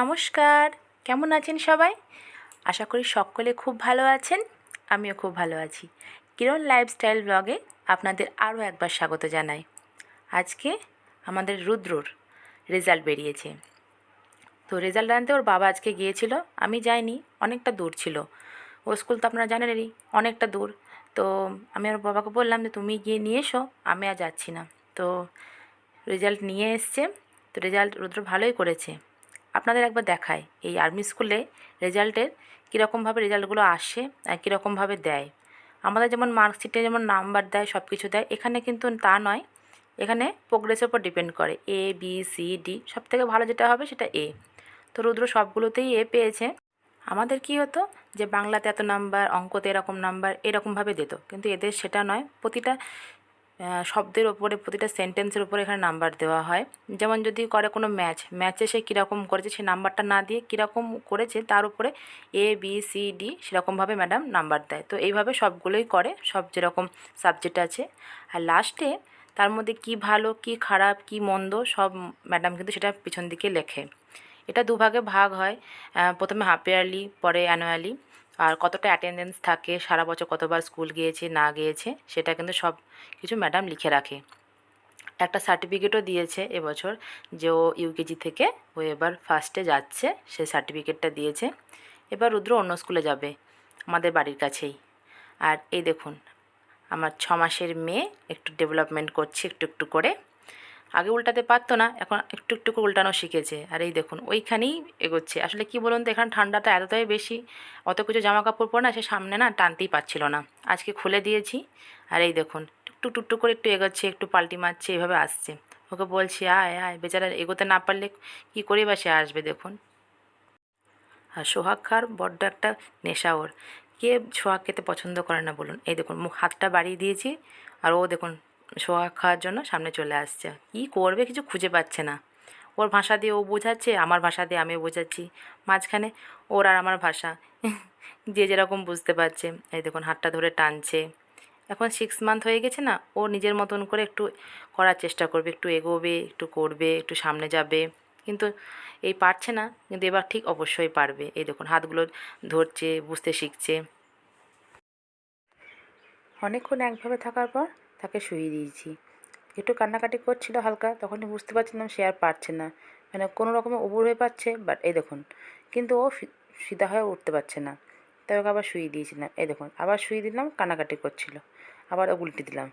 নমস্কার, কেমন আছেন সবাই? আশা করি সকলে খুব ভালো আছেন। আমিও খুব ভালো আছি। কিরণ লাইফস্টাইল ব্লগে আপনাদের আরও একবার স্বাগত জানাই। আজকে আমাদের রুদ্রর রেজাল্ট বেরিয়েছে। তো রেজাল্ট আনতে ওর বাবা আজকে গিয়েছিল, আমি যাইনি, অনেকটা দূর ছিল। ও স্কুল তো আপনারা জানেনই, অনেকটা দূর। তো আমি ওর বাবাকে বললাম যে তুমি গিয়ে নিয়ে এসো, আমি আর যাচ্ছি না। তো রেজাল্ট নিয়ে এসছে। তো রেজাল্ট রুদ্র ভালোই করেছে। আপনাদের একবার দেখায় এই আর্মি স্কুলে রেজাল্টের কীরকমভাবে রেজাল্টগুলো আসে আর কীরকমভাবে দেয়। আমাদের যেমন মার্কশিটে যেমন নাম্বার দেয়, সব কিছু দেয়, এখানে কিন্তু তা নয়। এখানে প্রোগ্রেসের উপর ডিপেন্ড করে, এ বি সি ডি, সব থেকে ভালো যেটা হবে সেটা এ। তো রুদ্র সবগুলোতেই এ পেয়েছে। আমাদের কি হতো যে বাংলাতে এত নাম্বার, অঙ্কতে এরকম নাম্বার, এরকমভাবে দিত, কিন্তু এদের সেটা নয়। প্রতিটা শব্দের ওপরে, প্রতিটা সেন্টেন্সের উপরে এখানে নাম্বার দেওয়া হয়। যেমন যদি করে কোনো ম্যাচে সে কীরকম করেছে সে নাম্বারটা না দিয়ে কীরকম করেছে তার উপরে এ বি সি ডি সেরকমভাবে ম্যাডাম নাম্বার দেয়। তো এইভাবে সবগুলোই করে, সব যেরকম সাবজেক্ট আছে। আর লাস্টে তার মধ্যে কি ভালো, কি খারাপ, কি মন্দ সব ম্যাডাম কিন্তু সেটা পিছন দিকে লেখে। এটা দুভাগে ভাগ হয়, প্রথমে হাফ ইয়ারলি, পরে অ্যানুয়ালি। আর কতটা অ্যাটেন্ডেন্স থাকে, সারা বছর কতবার স্কুল গিয়েছে না গিয়েছে সেটা কিন্তু সব কিছু ম্যাডাম লিখে রাখে। একটা সার্টিফিকেটও দিয়েছে এবছর, যে ও ইউকেজি থেকে ও এবার ফার্স্টে যাচ্ছে, সেই সার্টিফিকেটটা দিয়েছে। এবার রুদ্র অন্য স্কুলে যাবে, আমাদের বাড়ির কাছেই। আর এই দেখুন, আমার 6 মাসের মেয়ে একটু ডেভেলপমেন্ট করছে একটু একটু করে। আগে উল্টাতে পারতো না, এখন একটু একটু করে উল্টানো শিখেছে। আর এই দেখুন ওইখানেই এগোচ্ছে। আসলে কি বলুন তো, এখানে ঠান্ডাটা এতটাই বেশি, অত কিছু জামা কাপড় পরে না, সে সামনে না টানতেই পারছিল না। আজকে খুলে দিয়েছি। আর এই দেখুন টুকটুক টুকটুক করে একটু এগোচ্ছে, একটু পাল্টি মারছে, এভাবে আসছে। ওকে বলছি আয় আয়, বেচারা এগোতে না পারলে কী করেই বা সে আসবে দেখুন। আর সোহাগ খাওয়ার বড্ড একটা নেশা ওর। কে সোহাগ খেতে পছন্দ করে না বলুন? এই দেখুন হাতটা বাড়িয়ে দিয়েছি, আর ও দেখুন সোহাগ খাওয়ার জন্য সামনে চলে আসছে। কী করবে কিছু খুঁজে পাচ্ছে না। ওর ভাষা দিয়ে ও বোঝাচ্ছে, আমার ভাষা দিয়ে আমি বোঝাচ্ছি, মাঝখানে ওর আর আমার ভাষা যে যেরকম বুঝতে পারছে। এই দেখুন হাতটা ধরে টানছে। এখন 6 মান্থ হয়ে গেছে না, ও নিজের মতন করে একটু করার চেষ্টা করবে, একটু এগোবে, একটু করবে, একটু সামনে যাবে। কিন্তু এই পারছে না, কিন্তু এবার ঠিক অবশ্যই পারবে। এই দেখুন হাতগুলো ধরছে, বুঝতে শিখছে। অনেকক্ষণ একভাবে থাকার পর তাকে শুইয়ে দিয়েছি। একটু কান্নাকাটি করছিল হালকা, তখনই বুঝতে পারছিলাম সে আর পারছে না, মানে কোনো রকমে উবুর হয়ে পাচ্ছে। বাট এই দেখুন, কিন্তু ও সিধা হয়ে উঠতে পারছে না। তাই ওকে আবার শুইয়ে দিয়েছিলাম। এই দেখুন আবার শুইয়ে দিলাম, কান্নাকাটি করছিল, আবার উল্টে দিলাম।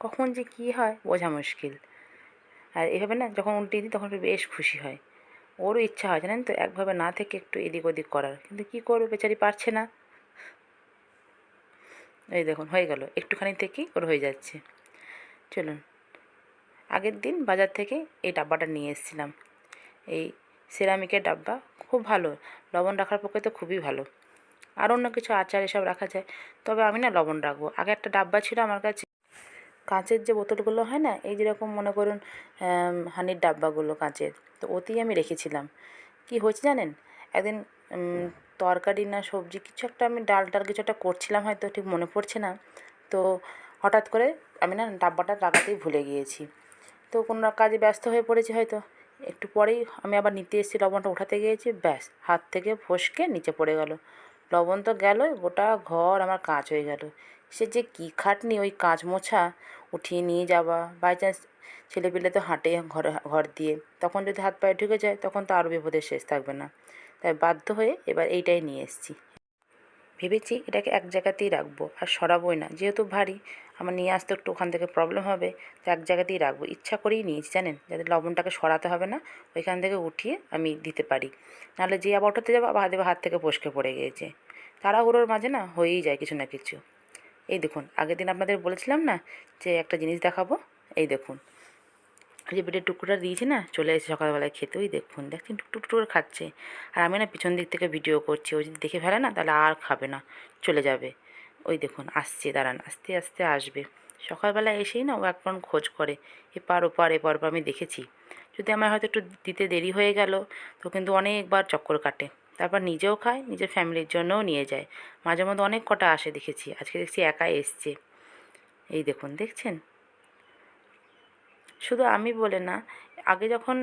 কখন যে কী হয় বোঝা মুশকিল। আর এভাবে না যখন উল্টে দিই তখন বেশ খুশি হয়। ওরও ইচ্ছা হয় জানেন তো, একভাবে না থেকে একটু এদিক ওদিক করার, কিন্তু কী করবে, বেচারি পারছে না। এই দেখুন হয়ে গেল, একটুখানি থেকেই ওর হয়ে যাচ্ছে। চলুন, আগের দিন বাজার থেকে এই ডাব্বাটা নিয়ে এসেছিলাম, এই সিরামিকের ডাব্বা, খুব ভালো, লবণ রাখার পক্ষে তো খুবই ভালো। আর অন্য কিছু আচার এসব রাখা যায়, তবে আমি না লবণ রাখবো। আগে একটা ডাব্বা ছিল আমার কাছে, কাঁচের যে বোতলগুলো হয় না, এই যেরকম মনে করুন হানির ডাব্বাগুলো কাঁচের, তো ওতেই আমি রেখেছিলাম। কি হয়েছে জানেন, একদিন তরকারি না সবজি কিছু একটা, আমি ডাল টাল কিছু একটা করছিলাম, হয়তো ঠিক মনে পড়ছে না। তো হঠাৎ করে আমি না ডাব্বাটা লাগাতেই ভুলে গিয়েছি। তো কোনো কাজে ব্যস্ত হয়ে পড়েছি হয়তো, একটু পরেই আমি আবার নিতে এসেছি, লবণটা উঠাতে গিয়েছি, ব্যাস হাত থেকে ফসকে নিচে পড়ে গেল। লবণ তো গেলই, গোটা ঘর আমার কাঁচ হয়ে গেল। সে যে কী খাটনি ওই কাঁচ মোছা, উঠিয়ে নিয়ে যাওয়া, বাই চান্স ছেলেপিলে তো হাঁটে ঘর দিয়ে, তখন যদি হাত পায়ে ঢুকে যায় তখন তো আরও বিপদের শেষ থাকবে না। তাই বাধ্য হয়ে এবার এইটাই নিয়ে এসেছি। ভেবেছি এটাকে এক জায়গাতেই রাখবো, আর সরাবোই না, যেহেতু ভারী, আমার নিয়ে আসতে একটু ওখান থেকে প্রবলেম হবে, তো এক জায়গাতেই রাখবো। ইচ্ছা করেই নিয়েছি জানেন, যাতে লবণটাকে সরাতে হবে না, ওইখান থেকে উঠিয়ে আমি দিতে পারি। নাহলে যে আবার ওঠাতে যাবো আবার হাত থেকে ফসকে পড়ে গিয়েছে। তাড়াহুড়োর মাঝে না হয়েই যায় কিছু না কিছু। এই দেখুন আগের দিন আপনাদের বলেছিলাম না যে একটা জিনিস দেখাবো, এই দেখুন এই যে পেটের টুকরোটা দিয়েছি না, চলে এসেছে সকালবেলায় খেতে, ওই দেখুন দেখছেন টুকটুক টুক করে খাচ্ছে। আর আমি না পিছন দিক থেকে ভিডিও করছি, ও যদি দেখে ফেলে না তাহলে আর খাবে না, চলে যাবে। ওই দেখুন আসছে, দাঁড়ান, আস্তে আস্তে আসবে। সকালবেলা এসেই না ও একবার খোঁজ করে, এপার ওপার এপার ওপার, আমি দেখেছি। যদি আমার হয়তো একটু দিতে দেরি হয়ে গেল, তো কিন্তু অনেকবার চক্কর কাটে। তারপর নিজেও খায়, নিজের ফ্যামিলির জন্যও নিয়ে যায়। মাঝে মধ্যে অনেক কটা আসে দেখেছি, আজকে দেখছি একাই এসছে। এই দেখুন দেখছেন, শুধু আমি বলে না, আগে যখন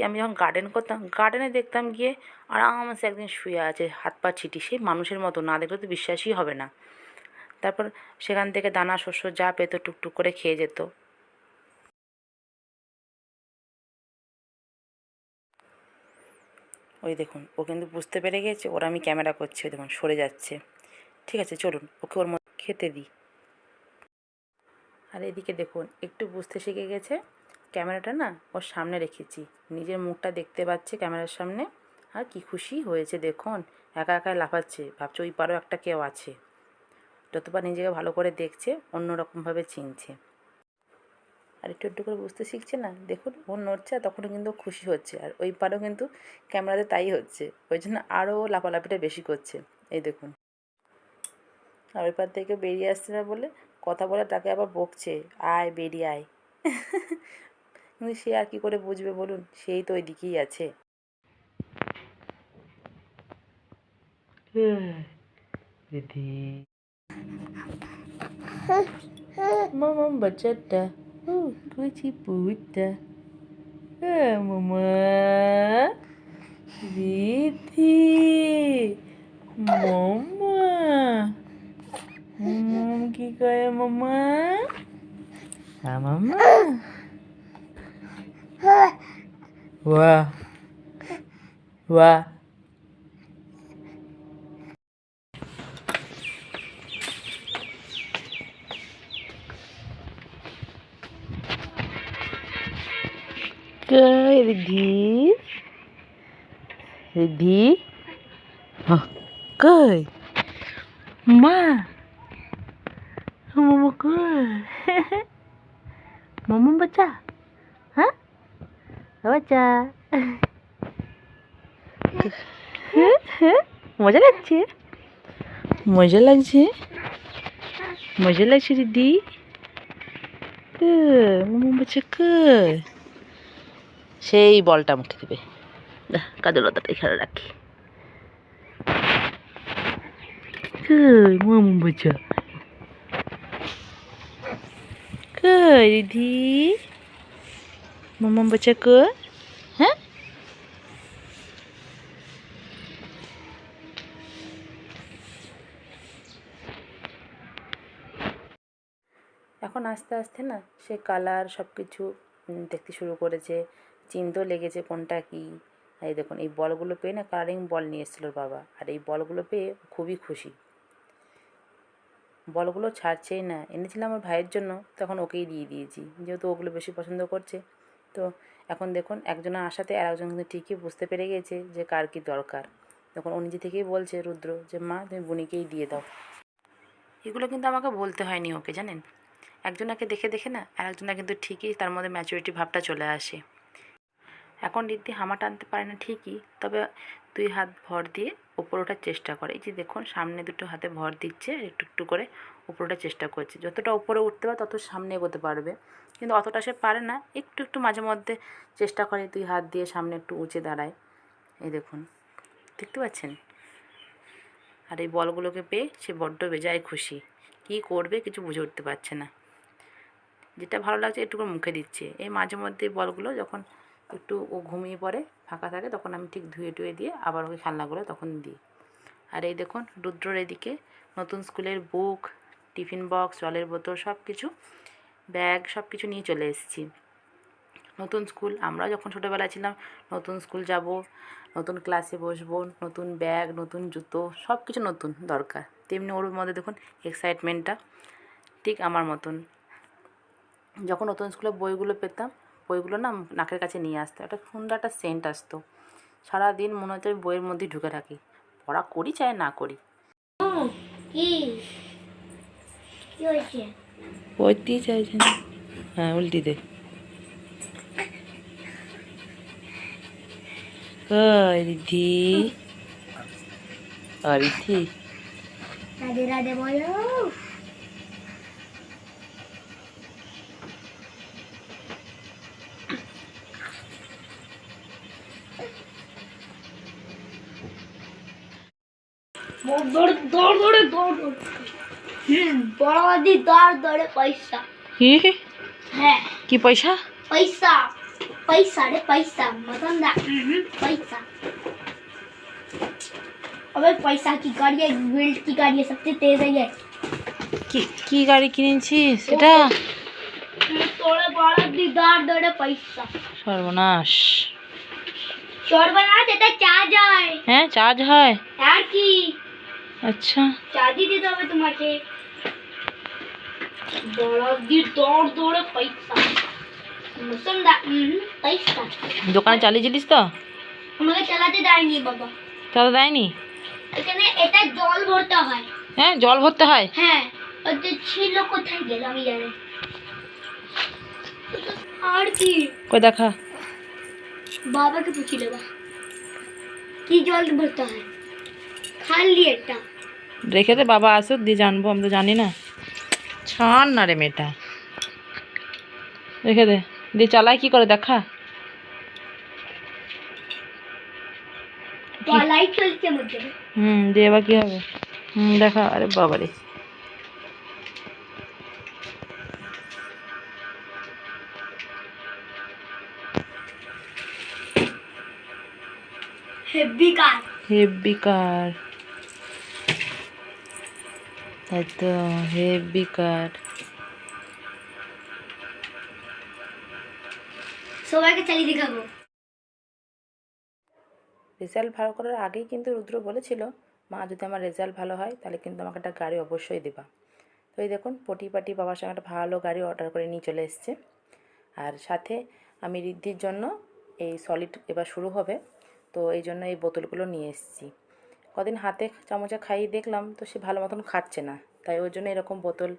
আমি যখন গার্ডেন করতাম, গার্ডেনে দেখতাম গিয়ে আরামসে একদিন শুয়ে আছে, হাত পা ছিটি, সেই মানুষের মতো, না দেখলে তো বিশ্বাসই হবে না। তারপর সেখান থেকে দানা শস্য যা পেত টুকটুক করে খেয়ে যেত। ওই দেখুন, ও কিন্তু বুঝতে পেরে গেছে ওরা আমি ক্যামেরা করছি, ওই দেখুন সরে যাচ্ছে। ঠিক আছে, চলুন ওকে ওর মতো খেতে দিই। আর এদিকে দেখুন একটু বুঝতে শিখে গেছে, ক্যামেরাটা না ওর সামনে রেখেছি, নিজের মুখটা দেখতে পাচ্ছে ক্যামেরার সামনে। আর কি খুশি হয়েছে দেখুন, একা একাই লাফাচ্ছে, ভাবছে ওই পারেও একটা কেউ আছে। যতবার নিজেকে ভালো করে দেখছে অন্যরকমভাবে চিনছে। আর একটু একটু করে বুঝতে শিখছে না, দেখুন ও নড়ছে আর তখনও কিন্তু খুশি হচ্ছে। আর ওই পারেও কিন্তু ক্যামেরাতে তাই হচ্ছে, ওই জন্য আরও লাফালাফিটা বেশি করছে। এই দেখুন, আর ওই পার থেকে বেরিয়ে আসছে না বলে কথা বলে তাকে আবার বকছে, আয় বেরিয়ে আয়। কিন্তু সে আর কি করে বুঝবে বলুন, সেই তো ওই দিকেই আছে। দিদি মামা বাচ্চাটা, ও কুচি পুটা, মামা দিদি মামা, কি করে মামা, মামা, বাহ বাহ। Kơi Riddhi, Riddhi, hả? Kơi, ma, mama kơi, mama baca, hah? Baca, মজা লাগছে, মজা লাগছে, মজা লাগছে দিদি। মামা বাচ্চা কই, সেই বলটা মুখে দেবে, কাজলতাটা এখানে রাখি। কই মামা বাচ্চা, কই দিদি, মামা বাচ্চা কই, হ্যাঁ? এখন আস্তে আস্তে না সে কালার সব কিছু দেখতে শুরু করেছে, চিনতেও লেগেছে কোনটা কী। এই দেখুন এই বলগুলো পেয়ে না, কালারিং বল নিয়ে এসেছিলো বাবা, আর এই বলগুলো পেয়ে খুবই খুশি। বলগুলো ছাড়ছেই না, এনেছিলাম আমার ভাইয়ের জন্য, তখন ওকেই দিয়ে দিয়েছি, যেহেতু ওগুলো বেশি পছন্দ করছে। তো এখন দেখুন একজনের আশাতে আর একজন কিন্তু ঠিকই বুঝতে পেরে গেছে যে কার কী দরকার। তখন ও নিজে থেকেই বলছে রুদ্র যে মা তুমি বুনিকেই দিয়ে দাও। এগুলো কিন্তু আমাকে বলতে হয়নি ওকে, জানেন, একজনাকে দেখে দেখে না আর একজনা কিন্তু ঠিকই তার মধ্যে ম্যাচুরিটি ভাবটা চলে আসে। এখন রিদ্ধি হামা টানতে পারে না ঠিকই, তবে 2 হাত ভর দিয়ে উপরে ওঠার চেষ্টা করে। এই যে দেখুন সামনে 2 হাতে ভর দিচ্ছে, একটু একটু করে উপরে ওঠার চেষ্টা করছে। যতটা উপরে উঠতে পারে তত সামনে এগোতে পারবে, কিন্তু অতটা সে পারে না, একটু একটু মাঝে মধ্যে চেষ্টা করে 2 হাত দিয়ে সামনে একটু উঁচে দাঁড়ায়। এই দেখুন, দেখতে পাচ্ছেন। আর এই বলগুলোকে পেয়ে সে বড্ড বেজায় খুশি, কী করবে কিছু বুঝে উঠতে পারছে না। যেটা ভালো লাগছে একটু করে মুখে দিচ্ছে। এই মাঝে মধ্যে বলগুলো যখন একটু ও ঘুমিয়ে পড়ে ফাঁকা থাকে তখন আমি ঠিক ধুয়ে টুয়ে দিয়ে আবার ওকে খেলনাগুলো তখন দিই। আর এই দেখুন রুদ্রর এদিকে নতুন স্কুলের বুক, টিফিন বক্স, জলের বোতল সব কিছু, ব্যাগ সব কিছু নিয়ে চলে এসেছি। নতুন স্কুল, আমরা যখন ছোটোবেলায় ছিলাম নতুন স্কুল যাব, নতুন ক্লাসে বসবো, নতুন ব্যাগ, নতুন জুতো, সব কিছু নতুন দরকার, তেমনি ওর মধ্যে দেখুন এক্সাইটমেন্টটা ঠিক আমার মতন। যখন নতুন স্কুলে বইগুলো পেতাম, বইগুলো না নাকের কাছে নিয়ে আসতো, একটা সুন্দর একটা সেন্ট আসতো, সারাদিন মনে হতো আমি বইয়ের মধ্যেই ঢুকে থাকি, পড়া করি চাই না করি। পড়তেই চাইছে না, হ্যাঁ উল্টি দে। রিদ্ধি, রিদ্ধি রাধে রাধে বলো। বড়দি দর দরে পয়সা। কি হ্যাঁ কি পয়সা? পয়সা पैसा रे पैसा मसंदा पैसा। अबे पैसा की गाड़ी है, बिल्ड की गाड़ी है, सबसे तेज है ये। কি গাড়ি কিনেছিস এটা? তোরে বড় দিদার দড়ে পয়সা। সর্বনাশ। সর্বনাশ, এটা চার্জ হয়। হ্যাঁ চার্জ হয়? হ্যাঁ কি আচ্ছা চার্জই দিতে হবে তোমাকে। বড় দিদার দড়ে পয়সা মসন্দা পয়সা। দোকানে চালিয়েছিলিস তো? আমাকে চালাতে দেয়নি বাবা। চালাতে দেয়নি? এখানে এটা জল ভরতে হয়। হ্যাঁ জল ভরতে হয়? হ্যাঁ, ওটা ছিল কোথায় গেল আমি জানি। আর কি কই দেখা। বাবাকে পুছি দেবা কি জল ভরতে হয়। খালি এটা রেখে দে, বাবা আসুক দিয়ে জানবো, আমি তো জানি না। ছাড় না রে মেয়েটা, রেখে দে, দিয়ে চালায় কি করে দেখা। লাইট চলছে মধ্যে। দিয়ে এবার কি হবে? দেখা। আরে বাবারে, হেভি কার। হেভি কার, একদম হেভি কার। সবাইকে চালিয়ে দেখাবো। রেজাল্ট ভালো করার আগেই কিন্তু রুদ্র বলেছিল, মা যদি আমার রেজাল্ট ভালো হয় তাহলে কিন্তু আমাকে একটা গাড়ি অবশ্যই দেবা। তো এই দেখুন পটি পাটি বাবার সঙ্গে একটা ভালো গাড়ি অর্ডার করে নিয়ে চলে এসছে। আর সাথে আমি ঋদ্ধির জন্য এই সলিড এবার শুরু হবে, তো এই জন্য এই বোতলগুলো নিয়ে এসেছি। কদিন হাতে চামচে খাইয়ে দেখলাম তো সে ভালো মতন খাচ্ছে না, তাই ওর জন্য এরকম বোতল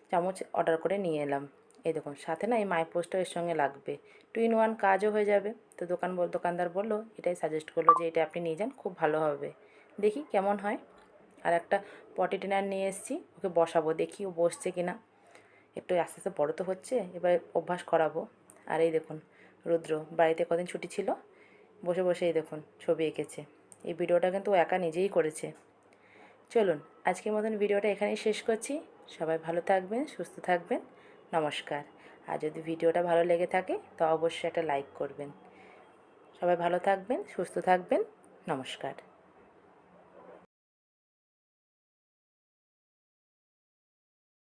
চামচ অর্ডার করে নিয়ে এলাম। এই দেখুন সাথে না এই মাইপোস্টও এর সঙ্গে লাগবে, 2 in 1 কাজও হয়ে যাবে। তো দোকানদার বললো, এটাই সাজেস্ট করলো যে এটা আপনি নিয়ে যান, খুব ভালো হবে। দেখি কেমন হয়। আর একটা পটি টেনার নিয়ে এসেছি, ওকে বসাবো, দেখি ও বসছে কি না। একটু আস্তে আস্তে বড়ো তো হচ্ছে, এবার অভ্যাস করাবো। আর এই দেখুন রুদ্র বাড়িতে কদিন ছুটি ছিল, বসে বসে এই দেখুন ছবি এঁকেছে। এই ভিডিওটা কিন্তু ও একা নিজেই করেছে। চলুন আজকের মতন ভিডিওটা এখানেই শেষ করছি। সবাই ভালো থাকবেন, সুস্থ থাকবেন, নমস্কার। আর যদি ভিডিওটা ভালো লেগে থাকে তো অবশ্যই একটা লাইক করবেন। সবাই ভালো থাকবেন, সুস্থ থাকবেন, নমস্কার।